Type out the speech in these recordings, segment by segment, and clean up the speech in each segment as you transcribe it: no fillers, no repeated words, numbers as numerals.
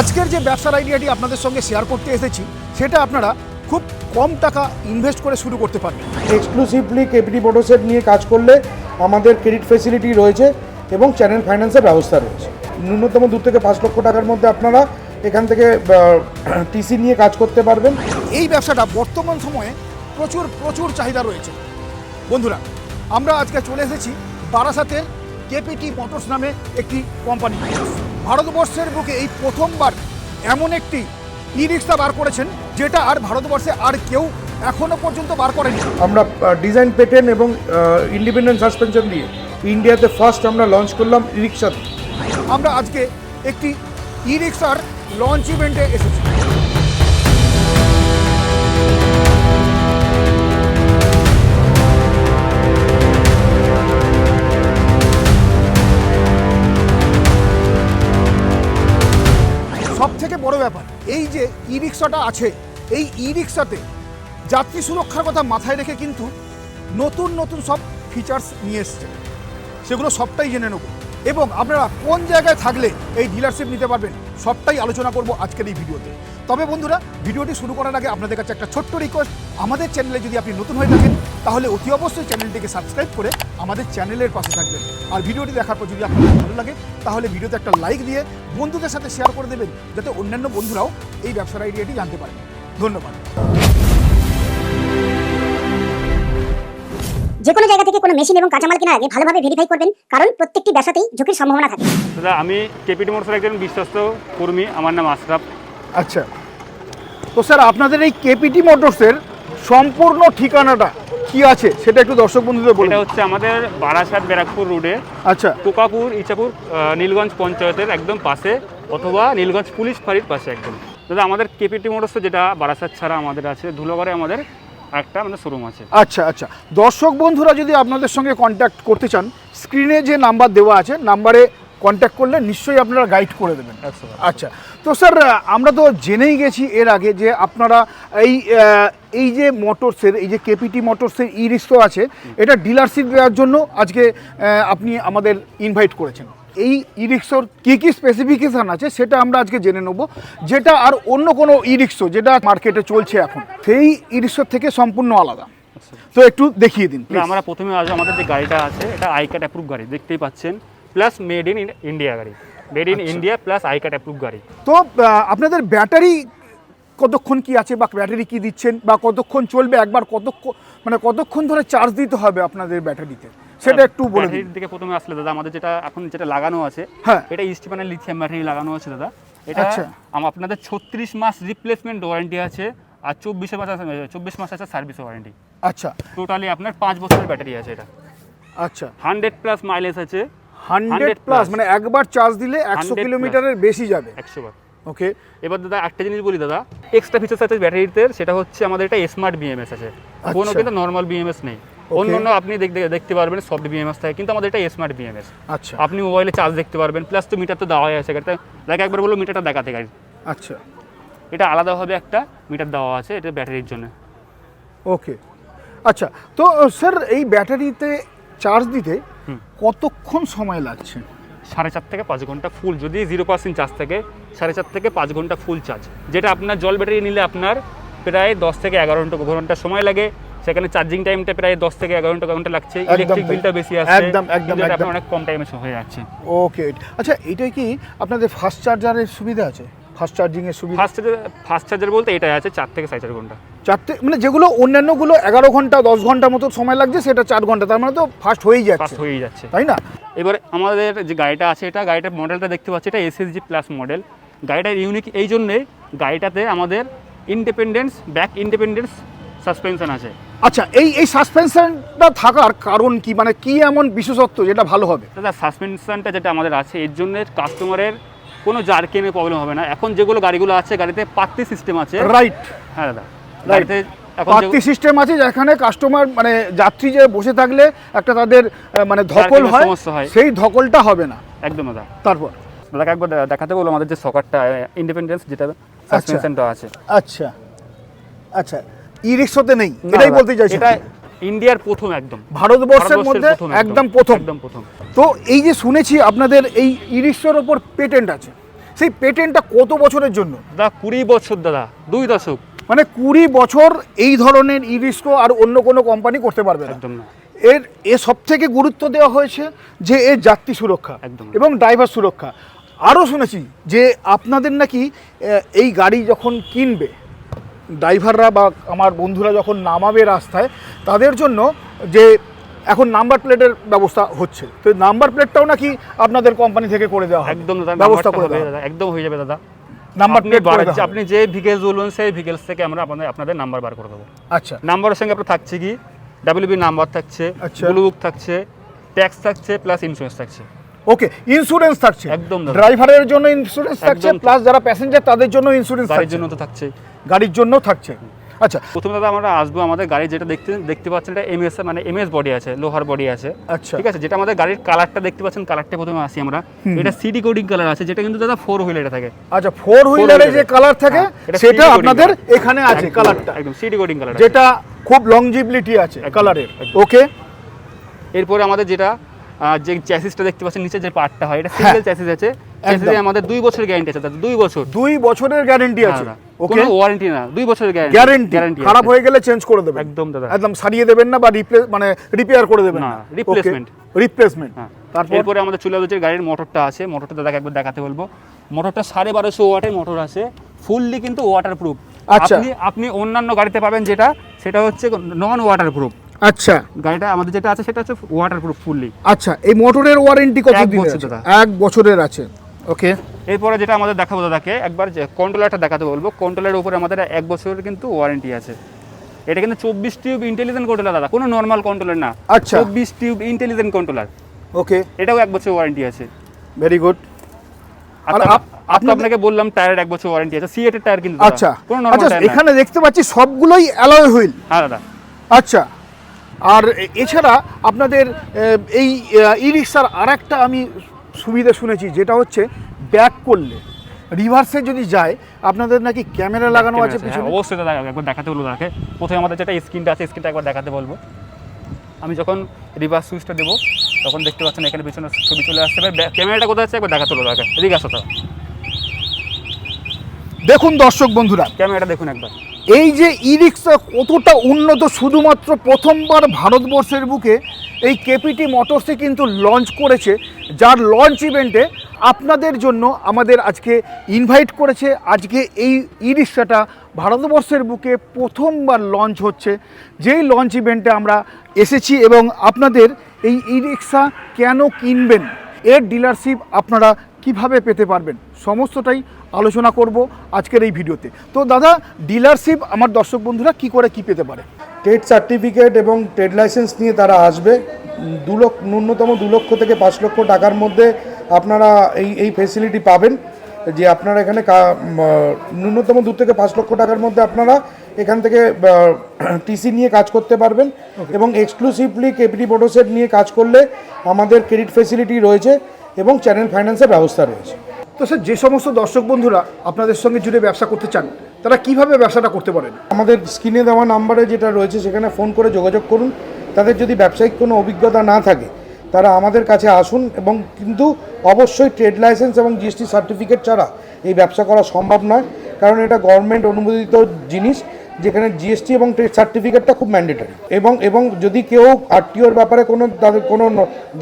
আজকের যে ব্যবসার আইডিয়াটি আপনাদের সঙ্গে শেয়ার করতে এসেছি সেটা আপনারা খুব কম টাকা ইনভেস্ট করে শুরু করতে পারবেন। এক্সক্লুসিভলি কেপিটি মোটরস নিয়ে কাজ করলে আমাদের ক্রেডিট ফেসিলিটি রয়েছে এবং চ্যানেল ফাইন্যান্সের ব্যবস্থা রয়েছে। ন্যূনতম 2 থেকে 5 লক্ষ টাকার মধ্যে আপনারা এখান থেকে টিসি নিয়ে কাজ করতে পারবেন। এই ব্যবসাটা বর্তমান সময়ে প্রচুর চাহিদা রয়েছে। বন্ধুরা, আমরা আজকে চলে এসেছি বারাসাতের কেপিটি মোটরস নামে একটি কোম্পানি। ভারতবর্ষের বুকে এই প্রথমবার এমন একটি ই রিক্সা বার করেছেন যেটা আর ভারতবর্ষে আর কেউ এখনো পর্যন্ত বার করেনি। আমরা ডিজাইন পেটেন্ট এবং ইন্ডিপেন্ডেন্ট সাসপেনশন দিয়ে ইন্ডিয়াতে ফার্স্ট আমরা লঞ্চ করলাম ই রিক্সা। আমরা আজকে একটি ই রিক্সার লঞ্চ ইভেন্টে এসেছি। সবথেকে বড় ব্যাপার, এই যে ই রিক্সাটা আছে, এই ই রিক্সাতে যাত্রী সুরক্ষার কথা মাথায় রেখে কিন্তু নতুন সব ফিচার্স নিয়ে এসছে। সেগুলো সবটাই জেনে নেব এবং আপনারা কোন জায়গায় থাকলে এই ডিলারশিপ নিতে পারবেন সবটাই আলোচনা করব আজকের এই ভিডিওতে। তবে বন্ধুরা, ভিডিওটি শুরু করার আগে আপনাদের কাছে একটা ছোট্ট রিকোয়েস্ট, আমাদের চ্যানেলে যদি আপনি নতুন হয়ে থাকেন তাহলে অতি অবশ্যই চ্যানেলটিকে সাবস্ক্রাইব করে আমাদের চ্যানেলের পাশে থাকবেন। আর ভিডিওটি দেখার পর যদি আপনাদের ভালো লাগে তাহলে ভিডিওতে একটা লাইক দিয়ে বন্ধুদের সাথে শেয়ার করে দেবেন, যাতে অন্যান্য বন্ধুরাও এই ব্যবসার আইডিয়াটি জানতে পারেন। ধন্যবাদ। যে কোনো জায়গা থেকে কোনো মেশিন এবং কাঁচামাল কেনার আগে ভালোভাবে ভেরিফাই করবেন, কারণ প্রত্যেকটি ব্যবসাতেই ঝুঁকির সম্ভাবনা থাকে। দাদা, আমি কেপিটি মোটরসের একজন বিশ্বস্ত কর্মী, আমার নাম আশরাফ। আচ্ছা, তো স্যার আপনাদের এই কেপিটি মোটরসের সম্পূর্ণ ঠিকানাটা কি আছে সেটা একটু দর্শক বন্ধুদের বলুন। এটা হচ্ছে আমাদের বারাসাত ব্যারাকপুর রোডে, আচ্ছা, কোকাপুর ইচাপুর নীলগঞ্জ পঞ্চায়েতের একদম পাশে, অথবা নীলগঞ্জ পুলিশ ফাঁড়ির পাশে একদম। দাদা, আমাদের কেপিটি মোটরস যেটা বারাসাত ছাড়া আমাদের আছে ধুলোগড়ে আমাদের একটা শোরুম আছে। আচ্ছা, দর্শক বন্ধুরা যদি আপনাদের সঙ্গে কন্ট্যাক্ট করতে চান, স্ক্রিনে যে নাম্বার দেওয়া আছে নাম্বারে কন্ট্যাক্ট করলে নিশ্চয়ই আপনারা গাইড করে দেবেন। আচ্ছা, তো স্যার আমরা তো জেনেই গেছি এর আগে যে আপনারা এই যে মোটরসের, এই যে কেপিটি মোটরসের ই রিক্সা আছে, এটা ডিলারশিপ দেওয়ার জন্য আজকে আপনি আমাদের ইনভাইট করেছেন। এই ই রিক্সার কী কী স্পেসিফিকেশান আছে সেটা আমরা আজকে জেনে নেব, যেটা আর অন্য কোনো ই রিক্সা যেটা মার্কেটে চলছে এখন সেই ই রিক্সার থেকে সম্পূর্ণ আলাদা। তো একটু দেখিয়ে দিন। আমরা প্রথমে আমাদের যে গাড়িটা আছে এটা আইকার্ড অ্যাপ্রুভ গাড়ি, দেখতেই পাচ্ছেন, প্লাস মেড ইন ইন্ডিয়া গাড়ি, মেড ইন ইন্ডিয়া প্লাস আইকার্ড অ্যাপ্রুভ গাড়ি। তো আপনাদের ব্যাটারি কতক্ষণ কি আছে, বা ব্যাটারি কি দিচ্ছেন, বা কতক্ষণ চলবে, একবার কতক্ষণ ধরে চার্জ দিতে হবে আপনাদের ব্যাটারিতে, সেটা একটু বলে দিন। ব্যাটারির দিকে প্রথমে আসলে দাদা, আমাদের যেটা লাগানো আছে, হ্যাঁ, এটা ইস্টিপানের লিথিয়াম ব্যাটারি লাগানো আছে দাদা। এটা আপনাদের 36 মাস রিপ্লেসমেন্ট ওয়ারেন্টি আছে, আর 24 মাস আছে সার্ভিস ওয়ারেন্টি। আচ্ছা, টোটালি আপনার 5 বছরের ব্যাটারি আছে এটা। আচ্ছা, 100+ মাইলেজ আছে। 100+, মানে একবার চার্জ দিলে 100 কিলোমিটারের বেশি যাবে। 100 বার। ওকে, এবার দাদা একটা জিনিস বলি দাদা, এক্সট্রা ফিচার্স আছে ব্যাটারিতে, সেটা হচ্ছে আমাদের এটা স্মার্ট বিএমএস আছে, কোনো কিন্তু নর্মাল বিএমএস নেই। অন্য আপনি দেখতে পারবেন সফট বিএমএস থাকে, কিন্তু আমাদের এটা স্মার্ট বিএমএস। আচ্ছা, আপনি মোবাইলে চার্জ দেখতে পারবেন, প্লাস তো মিটার তো দেওয়াই আছে গাড়িতে। দেখে একবার বললো মিটারটা দেখাতে গাড়ি। আচ্ছা, এটা আলাদাভাবে একটা মিটার দেওয়া আছে এটা ব্যাটারির জন্য। ওকে, আচ্ছা, তো স্যার এই ব্যাটারিতে চার্জ দিতে কতক্ষণ সময় লাগছে? 4.5 থেকে 5 ঘন্টা ফুল, যদি 0% চার্জ থাকে 4.5 থেকে 5 ঘন্টা ফুল চার্জ। যেটা আপনার জল ব্যাটারি নিলে আপনার প্রায় 10 থেকে 11 ঘন্টা সময় লাগে, সেখানে চার্জিং টাইমটা প্রায় 10 থেকে 11 ঘন্টা লাগছে, ইলেকট্রিক বিলটা বেশি আসছে, একদম অনেক কম টাইমে হয়ে যাচ্ছে। ওকে, আচ্ছা, এটাই কি আপনাদের ফাস্ট চার্জারের সুবিধা আছে? ফাস্ট চার্জিংয়ের সুবিধা? ফাস্ট চার্জার বলতে এটাই আছে 4 থেকে 4.5 ঘন্টা। মানে যেগুলো অন্যান্যগুলো 11 ঘন্টা 10 ঘন্টা মতো সময় লাগছে, সেটা 4 ঘন্টা, তার মানে তো ফাস্ট হয়েই যাচ্ছে, তাই না? এবার আমাদের যে গাড়িটা আছে, গাড়িটার মডেলটা দেখতে পাচ্ছি, এটা এসএসজি প্লাস মডেল। গাড়িটার ইউনিক এই জন্যে, গাড়িটাতে আমাদের ব্যাক ইন্ডিপেন্ডেন্স সাসপেনশন আছে। আচ্ছা, এই সাসপেনশনটা থাকার কারণ কি, মানে কি এমন বিশেষত্ব যেটা ভালো হবে? দাদা, সাসপেনশনটা যেটা আমাদের আছে এর জন্য কাস্টমারের কোনো জার্কিংয়ের প্রবলেম হবে না। এখন যেগুলো গাড়িগুলো আছে, গাড়িতে পাত্তি সিস্টেম আছে। রাইট, হ্যাঁ দাদা, গাড়িতে পাত্তি সিস্টেম আছে, যেখানে কাস্টমার মানে যাত্রী যে বসে থাকলে একটা তাদের মানে ধকল হয়, সেই ধকলটা হবে না। একদম দাদা। তারপর দাদা একবার দেখাতে বলো আমাদের যে সকারটা ইন্ডিপেন্ডেন্স যেটা সাসপেনশনটা আছে। আচ্ছা, ই রিক্সাতে নেই, এটাই বলতে চাইছি। এটা ইন্ডিয়ার প্রথম, একদম ভারতবর্ষের মধ্যে একদম প্রথম। তো এই যে শুনেছি আপনাদের এই ই রিক্সার ওপর পেটেন্ট আছে, সেই পেটেন্টটা কত বছরের জন্য? দাদা 20 বছর দাদা, 2 দশক। মানে 20 বছর এই ধরনের ই-রিক্সা আর অন্য কোনো কোম্পানি করতে পারবে না। একদম না। এর সব থেকে গুরুত্ব দেওয়া হয়েছে যে এর যাত্রী সুরক্ষা একদম। এবং ড্রাইভার সুরক্ষা। আরও শুনেছি যে আপনাদের নাকি এই গাড়ি যখন কিনবে ড্রাইভাররা বা আমার বন্ধুরা যখন নামাবে রাস্তায়, তাদের জন্য যে এখন নাম্বার প্লেটের ব্যবস্থা হচ্ছে, তো নাম্বার প্লেটটাও নাকি আপনাদের কোম্পানি থেকে করে দেওয়া হবে? একদম দাদা, ব্যবস্থা করে হবে দেওয়া দাদা, একদম হয়ে যাবে দাদা। নাম্বার প্লেট আপনি যে ভিকেলস বলুন সেই ভিকেলস থেকে আমরা আপনাদের নাম্বার বার করে দেবো। আচ্ছা, নাম্বারের সঙ্গে আপনার থাকছে কি ডাব্লিউবি নাম্বার থাকছে, আচ্ছা। ব্লু বুক থাকছে, ট্যাক্স থাকছে, প্লাস ইন্স্যুরেন্স থাকছে। ওকে, ইন্স্যুরেন্স থাকছে একদম দাদা। ড্রাইভারের জন্য ইন্স্যুরেন্স থাকছে, একদম। প্লাস যারা প্যাসেঞ্জার তাদের জন্য ইন্স্যুরেন্স গাড়ির থাকছে। জন্য তো থাকছে। গাড়ির জন্য থাকছে। আচ্ছা, প্রথমে দাদা আমরা আসবো আমাদের গাড়ি যেটা দেখতে পাচ্ছেন, এটা এমএস মানে এমএস বডি আছে, লোহার বডি আছে। আচ্ছা, ঠিক আছে, যেটা আমাদের গাড়ির কালারটা দেখতে পাচ্ছেন, কালারটা প্রথমে আসি আমরা। এটা সিডি কোডিং কালার আছে, যেটা কিন্তু দাদা 4 হুইলারে থাকে। আচ্ছা, 4 হুইলারে যে কালার থাকে এটা সেটা CD coding আপনাদের color। এখানে আছে কালারটা, একদম সিডি কোডিং কালার, যেটা খুব লংজিবিলিটি আছে কালারের। একদম। ওকে, এরপরে আমাদের যেটা যে চ্যাসিসটা দেখতে পাচ্ছেন নিচে যে পার্টটা হয়, এটা সিঙ্গেল চ্যাসিস আছে। চ্যাসিসে আমাদের 2 বছর গ্যারান্টি আছে দাদা, 2 বছর। 2 বছরের গ্যারান্টি আছে। ওকে, কোনো ওয়ারেন্টি না, 2 বছরের গ্যারান্টি। খারাপ হয়ে গেলে চেঞ্জ করে দেবেন। একদম দাদা, একদম সারিয়ে দেবেন না বা রিপেয়ার করে দেবেন না, রিপ্লেসমেন্ট। তারপর এরপরে আমাদের চলে যাচ্ছে গাড়ির মোটরটা আছে। মোটরটা দাদাকে একবার দেখাতে বলবো। মোটরটা 1250 ওয়াটের মোটর আছে, ফুললি কিন্তু ওয়াটার প্রুফ। আচ্ছা, আপনি অন্যান্য গাড়িতে পাবেন সেটা হচ্ছে নন ওয়াটার প্রুফ। আচ্ছা, গাড়িটা আমাদের যেটা আছে সেটা হচ্ছে ওয়াটার প্রুফ ফুললি। আচ্ছা, এই মোটরের ওয়ারেন্টি কত 1 দিনের বছর আছে? দাদা। 1 বছরের আছে। ওকে, এরপরে যেটা আমাদের দেখাবো দাদাকে একবার, যে কন্ট্রোলারটা দেখাতে বলবো। কন্ট্রোলারের উপরে আমাদের 1 বছরের কিন্তু ওয়ারেন্টি আছে। এটা কিন্তু 24 টিউব ইন্টেলিজেন্ট কন্ট্রোলার দাদা, কোনো নর্মাল কন্ট্রোলার না। আচ্ছা, 24 টিউব ইন্টেলিজেন্ট কন্ট্রোলার। ওকে, এটাও 1 বছর ওয়ারেন্টি আছে। Very good. আর আপনাকে বললাম টায়ারের 1 বছর ওয়ারেন্টি আছে, সিএটের টায়ার কিন্তু দাদা, আচ্ছা, কোনো নরমাল আচ্ছা, টায়ার না। এখানে দেখতে পাচ্ছি সবগুলোই অ্যালয় হুইল। হ্যাঁ দাদা। আচ্ছা, আর এছাড়া আপনাদের এই ই-রিক্সার আরেকটা আমি সুবিধা শুনেছি, যেটা হচ্ছে ব্যাক করলে রিভার্সে যদি যায় আপনাদের নাকি ক্যামেরা লাগানো আছে পিছনে। হ্যাঁ, অবশ্যই দাদা, একবার দেখাতে বলবো দাদাকে। প্রথমে আমাদের যেটা স্ক্রিনটা আছে, স্ক্রিনটা একবার দেখাতে বলবো। আমি যখন রিভার্স সুইচটা দেবো তখন দেখতে পাচ্ছেন এখানে পিছনে ছবি চলে আসছে। ক্যামেরাটা কোথায় আছে একবার দেখাতে বলবো দাদাকে। এদিকে আসো দাদা, দেখুন দর্শক বন্ধুরা, ক্যামেরাটা দেখুন একবার। এই যে ই-রিক্সা কতটা উন্নত, শুধুমাত্র প্রথমবার ভারতবর্ষের বুকে এই কেপিটি মোটরসে কিন্তু লঞ্চ করেছে, যার লঞ্চ ইভেন্টে আপনাদের জন্য আমাদের আজকে ইনভাইট করেছে। আজকে এই ই-রিক্সাটা ভারতবর্ষের বুকে প্রথমবার লঞ্চ হচ্ছে, যেই লঞ্চ ইভেন্টে আমরা এসেছি এবং আপনাদের এই ই-রিক্সা কেন কিনবেন, এর ডিলারশিপ আপনারা কিভাবে পেতে পারবেন, সমস্তটাই আলোচনা করব আজকের এই ভিডিওতে। তো দাদা, ডিলারশিপ আমার দর্শক বন্ধুরা কি করে কি পেতে পারে? ট্রেড সার্টিফিকেট এবং ট্রেড লাইসেন্স নিয়ে তারা আসবে। ন্যূনতম 2 লক্ষ থেকে 5 লক্ষ টাকার মধ্যে আপনারা এই ফেসিলিটি পাবেন, যে আপনারা এখানে ন্যূনতম 2 থেকে 5 লক্ষ টাকার মধ্যে আপনারা এখান থেকে টিসি নিয়ে কাজ করতে পারবেন। এবং এক্সক্লুসিভলি কেপিটি মোটরসেট নিয়ে কাজ করলে আমাদের ক্রেডিট ফেসিলিটি রয়েছে এবং চ্যানেল ফাইন্যান্সের ব্যবস্থা রয়েছে। তো স্যার, যে সমস্ত দর্শক বন্ধুরা আপনাদের সঙ্গে জুড়ে ব্যবসা করতে চান, তারা কিভাবে ব্যবসাটা করতে পারেন? আমাদের স্ক্রিনে দেওয়া নাম্বারে যেটা রয়েছে সেখানে ফোন করে যোগাযোগ করুন। তাদের যদি ব্যবসায়িক কোনো অভিজ্ঞতা না থাকে তারা আমাদের কাছে আসুন, এবং কিন্তু অবশ্যই ট্রেড লাইসেন্স এবং জিএসটি সার্টিফিকেট ছাড়া এই ব্যবসা করা সম্ভব নয়, কারণ এটা গভর্নমেন্ট অনুমোদিত জিনিস, যেখানে জিএসটি এবং ট্রেড সার্টিফিকেটটা খুব ম্যান্ডেটরি। এবং যদি কেউ আরটিওর ব্যাপারে তাদের কোনো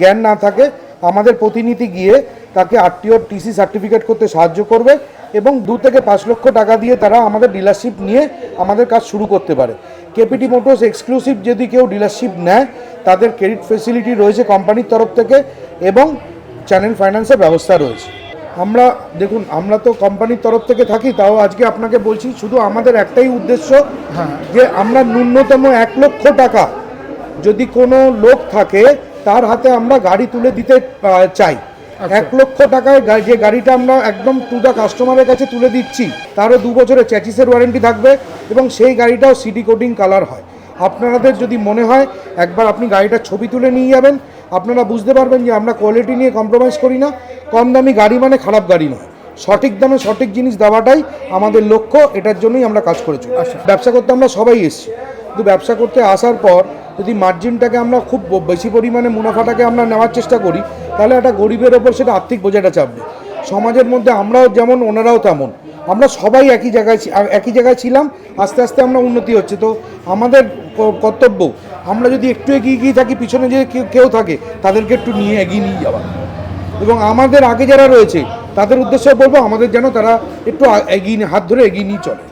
জ্ঞান না থাকে, আমাদের প্রতিনিধি গিয়ে তাকে আরটিওর টিসি সার্টিফিকেট করতে সাহায্য করবে, এবং 2 থেকে 5 লক্ষ টাকা দিয়ে তারা আমাদের ডিলারশিপ নিয়ে আমাদের কাজ শুরু করতে পারে। কেপিটি মোটরস এক্সক্লুসিভ যদি কেউ ডিলারশিপ নেয়, তাদের ক্রেডিট ফেসিলিটি রয়েছে কোম্পানির তরফ থেকে এবং চ্যানেল ফাইন্যান্সের ব্যবস্থা রয়েছে। দেখুন, আমরা তো কোম্পানির তরফ থেকে থাকি, তাও আজকে আপনাকে বলছি, শুধু আমাদের একটাই উদ্দেশ্য, যে আমরা ন্যূনতম 1 লক্ষ টাকা যদি কোনো লোক থাকে তার হাতে আমরা গাড়ি তুলে দিতে চাই। 1 লক্ষ টাকায় যে গাড়িটা আমরা একদম টু দ্য কাস্টমারের কাছে তুলে দিচ্ছি, তারও 2 বছরের চ্যাসিসের ওয়ারেন্টি থাকবে, এবং সেই গাড়িটাও সিডি কোডিং কালার হয়। আপনাদের যদি মনে হয় একবার আপনি গাড়িটার ছবি তুলে নিয়ে যাবেন, আপনারা বুঝতে পারবেন যে আমরা কোয়ালিটি নিয়ে কম্প্রোমাইজ করি না। কম দামি গাড়ি মানে খারাপ গাড়ি নয়, সঠিক দামে সঠিক জিনিস দেওয়াটাই আমাদের লক্ষ্য, এটার জন্যই আমরা কাজ করেছি। ব্যবসা করতে আমরা সবাই এসেছি, কিন্তু ব্যবসা করতে আসার পর যদি মার্জিনটাকে আমরা খুব বেশি পরিমাণে মুনাফাটাকে আমরা নেওয়ার চেষ্টা করি, তাহলে একটা গরিবের ওপর সেটা আর্থিক বোঝাটা চাপবে। সমাজের মধ্যে আমরাও যেমন ওনারাও তেমন, আমরা সবাই একই জায়গায় ছিলাম, আস্তে আস্তে আমরা উন্নতি হচ্ছে। তো আমাদের কর্তব্য, আমরা যদি একটু এগিয়ে থাকি, পিছনে যে কেউ থাকে তাদেরকে একটু এগিয়ে নিয়ে যাওয়া, এবং আমাদের আগে যারা রয়েছে তাদের উদ্দেশ্যে বলবো আমাদের যেন তারা একটু হাত ধরে এগিয়ে নিয়ে চলে।